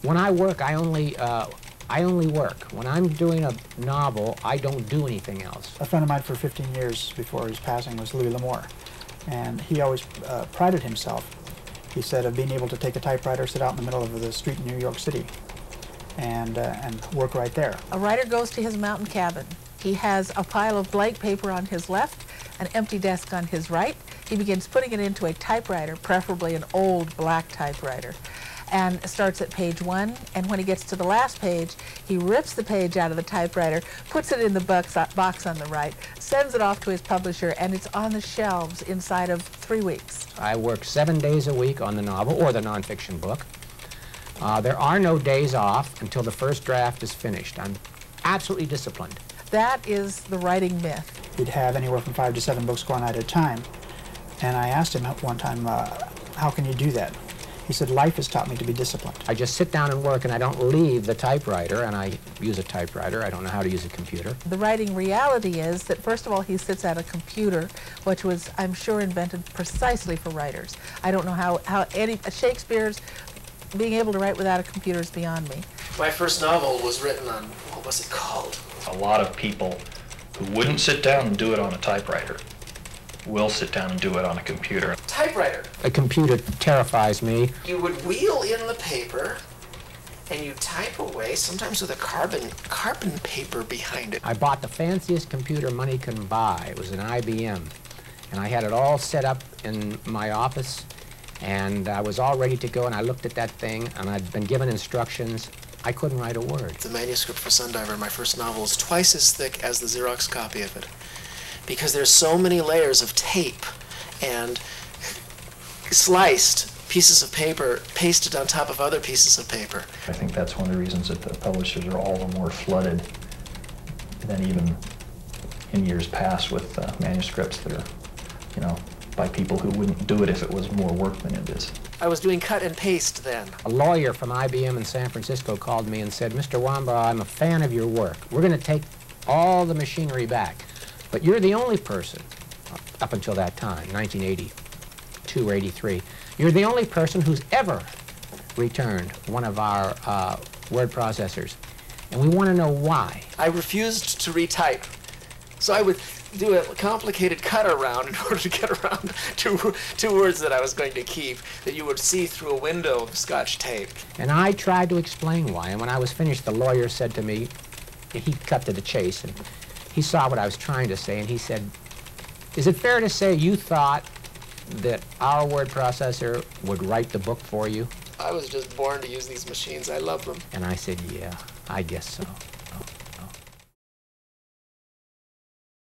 When I work, I only work. When I'm doing a novel, I don't do anything else. A friend of mine for 15 years before his passing was Louis L'Amour, and he always prided himself, he said, of being able to take a typewriter, sit out in the middle of the street in New York City, and work right there. A writer goes to his mountain cabin. He has a pile of blank paper on his left, an empty desk on his right. He begins putting it into a typewriter, preferably an old black typewriter, and starts at page 1, and when he gets to the last page, he rips the page out of the typewriter, puts it in the box on the right, sends it off to his publisher, and it's on the shelves inside of 3 weeks. I work 7 days a week on the novel or the nonfiction book. There are no days off until the first draft is finished. I'm absolutely disciplined. That is the writing myth. He'd have anywhere from 5 to 7 books going out at a time, and I asked him one time, how can you do that? He said, life has taught me to be disciplined. I just sit down and work, and I don't leave the typewriter, and I use a typewriter. I don't know how to use a computer. The writing reality is that, first of all, he sits at a computer, which was, I'm sure, invented precisely for writers. I don't know how Shakespeare's being able to write without a computer is beyond me. My first novel was written on, what was it called? A lot of people who wouldn't sit down and do it on a typewriter will sit down and do it on a computer. Typewriter. A computer terrifies me. You would wheel in the paper, and you type away, sometimes with a carbon paper behind it. I bought the fanciest computer money can buy. It was an IBM. And I had it all set up in my office, and I was all ready to go, and I looked at that thing, and I'd been given instructions. I couldn't write a word. The manuscript for Sundiver, my first novel, is twice as thick as the Xerox copy of it, because there's so many layers of tape and sliced pieces of paper pasted on top of other pieces of paper. I think that's one of the reasons that the publishers are all the more flooded than even in years past with manuscripts that are, you know, by people who wouldn't do it if it was more work than it is. I was doing cut and paste then. A lawyer from IBM in San Francisco called me and said, Mr. Wambaugh, I'm a fan of your work. We're going to take all the machinery back. But you're the only person, up until that time, 1982 or 83, you're the only person who's ever returned one of our word processors. And we want to know why. I refused to retype. So I would do a complicated cut around in order to get around two words that I was going to keep that you would see through a window of Scotch tape. And I tried to explain why. And when I was finished, the lawyer said to me, he cut to the chase, and he saw what I was trying to say, and he said, is it fair to say you thought that our word processor would write the book for you? I was just born to use these machines. I love them. And I said, yeah, I guess so.